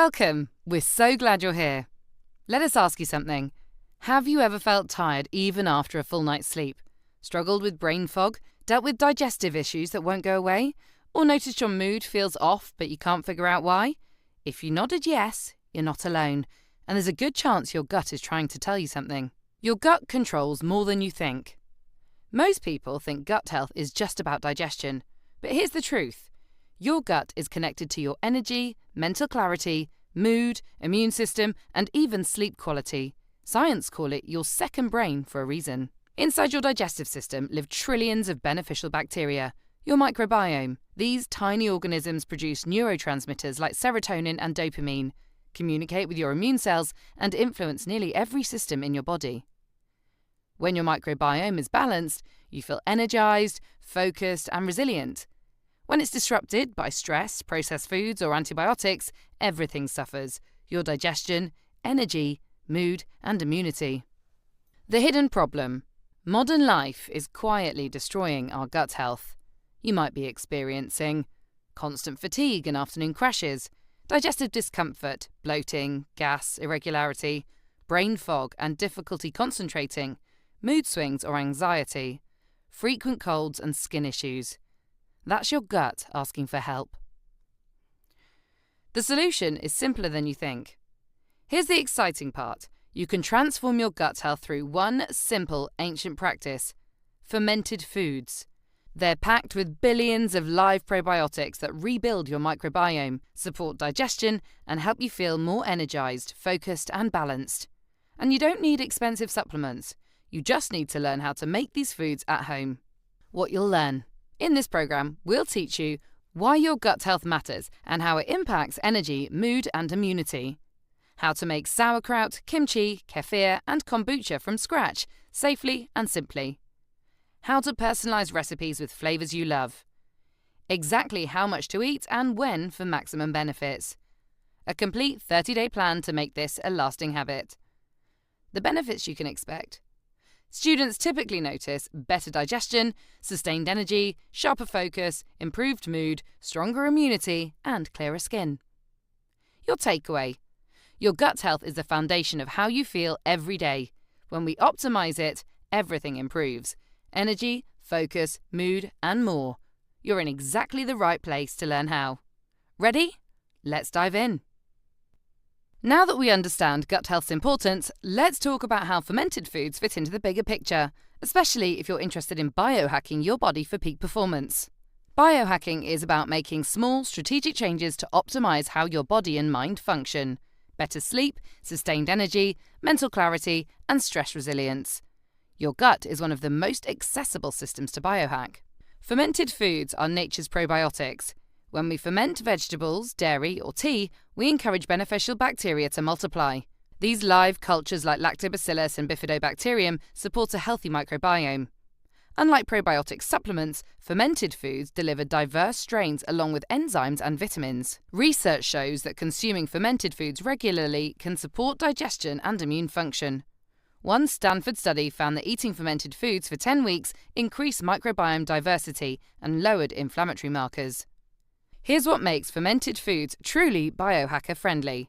Welcome! We're so glad you're here. Let us ask you something. Have you ever felt tired even after a full night's sleep? Struggled with brain fog? Dealt with digestive issues that won't go away? Or noticed your mood feels off but you can't figure out why? If you nodded yes, you're not alone. And there's a good chance your gut is trying to tell you something. Your gut controls more than you think. Most people think gut health is just about digestion. But here's the truth. Your gut is connected to your energy, mental clarity, mood, immune system, and even sleep quality. Science call it your second brain for a reason. Inside your digestive system live trillions of beneficial bacteria, your microbiome. These tiny organisms produce neurotransmitters like serotonin and dopamine, communicate with your immune cells, and influence nearly every system in your body. When your microbiome is balanced, you feel energized, focused, and resilient. When it's disrupted by stress, processed foods, or antibiotics, everything suffers: your digestion, energy, mood, and immunity. The hidden problem. Modern life is quietly destroying our gut health. You might be experiencing constant fatigue and afternoon crashes, digestive discomfort, bloating, gas, irregularity, brain fog and difficulty concentrating, mood swings or anxiety, frequent colds and skin issues. That's your gut asking for help. The solution is simpler than you think. Here's the exciting part. You can transform your gut health through one simple ancient practice: fermented foods. They're packed with billions of live probiotics that rebuild your microbiome, support digestion, and help you feel more energized, focused, and balanced. And you don't need expensive supplements. You just need to learn how to make these foods at home. What you'll learn. In this program, we'll teach you why your gut health matters and how it impacts energy, mood, and immunity. How to make sauerkraut, kimchi, kefir, and kombucha from scratch, safely and simply. How to personalize recipes with flavors you love. Exactly how much to eat and when for maximum benefits. A complete 30-day plan to make this a lasting habit. The benefits you can expect. Students typically notice better digestion, sustained energy, sharper focus, improved mood, stronger immunity, and clearer skin. Your takeaway. Your gut health is the foundation of how you feel every day. When we optimize it, everything improves. Energy, focus, mood, and more. You're in exactly the right place to learn how. Ready? Let's dive in. Now that we understand gut health's importance, let's talk about how fermented foods fit into the bigger picture, especially if you're interested in biohacking your body for peak performance. Biohacking is about making small, strategic changes to optimize how your body and mind function. Better sleep, sustained energy, mental clarity, and stress resilience. Your gut is one of the most accessible systems to biohack. Fermented foods are nature's probiotics. When we ferment vegetables, dairy, or tea, we encourage beneficial bacteria to multiply. These live cultures like lactobacillus and bifidobacterium support a healthy microbiome. Unlike probiotic supplements, fermented foods deliver diverse strains along with enzymes and vitamins. Research shows that consuming fermented foods regularly can support digestion and immune function. One Stanford study found that eating fermented foods for 10 weeks increased microbiome diversity and lowered inflammatory markers. Here's what makes fermented foods truly biohacker-friendly.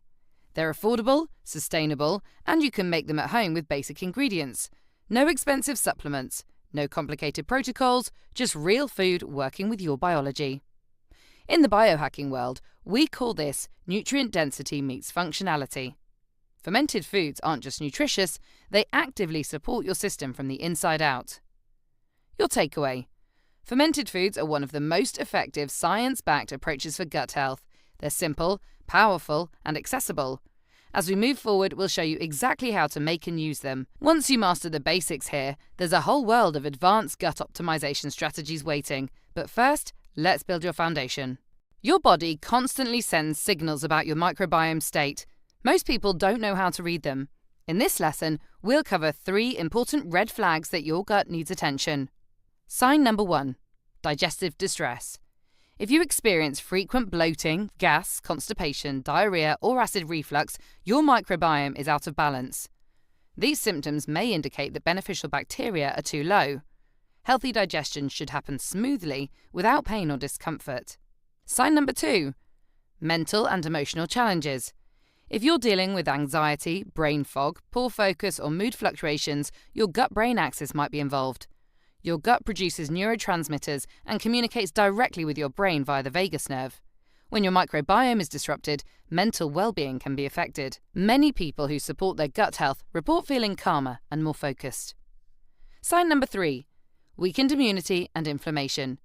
They're affordable, sustainable, and you can make them at home with basic ingredients. No expensive supplements, no complicated protocols, just real food working with your biology. In the biohacking world, we call this nutrient density meets functionality. Fermented foods aren't just nutritious, they actively support your system from the inside out. Your takeaway. Fermented foods are one of the most effective science-backed approaches for gut health. They're simple, powerful, and accessible. As we move forward, we'll show you exactly how to make and use them. Once you master the basics here, there's a whole world of advanced gut optimization strategies waiting. But first, let's build your foundation. Your body constantly sends signals about your microbiome state. Most people don't know how to read them. In this lesson, we'll cover 3 important red flags that your gut needs attention. Sign number 1. Digestive distress. If you experience frequent bloating, gas, constipation, diarrhea, or acid reflux, your microbiome is out of balance. These symptoms may indicate that beneficial bacteria are too low. Healthy digestion should happen smoothly, without pain or discomfort. Sign number 2. Mental and emotional challenges. If you're dealing with anxiety, brain fog, poor focus, or mood fluctuations, your gut-brain axis might be involved. Your gut produces neurotransmitters and communicates directly with your brain via the vagus nerve. When your microbiome is disrupted, mental well-being can be affected. Many people who support their gut health report feeling calmer and more focused. Sign number 3. Weakened immunity and inflammation.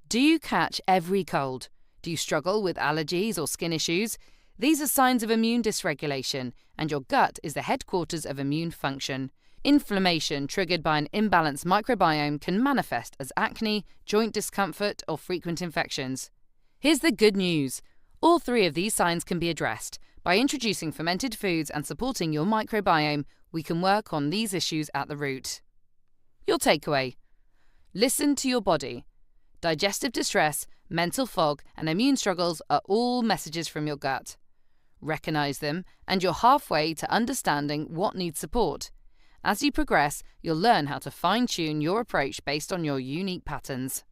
Do you catch every cold? Do you struggle with allergies or skin issues? These are signs of immune dysregulation, and your gut is the headquarters of immune function. Inflammation triggered by an imbalanced microbiome can manifest as acne, joint discomfort, or frequent infections. Here's the good news. All 3 of these signs can be addressed. By introducing fermented foods and supporting your microbiome, we can work on these issues at the root. Your takeaway: listen to your body. Digestive distress, mental fog, and immune struggles are all messages from your gut. Recognize them, and you're halfway to understanding what needs support. As you progress, you'll learn how to fine-tune your approach based on your unique patterns.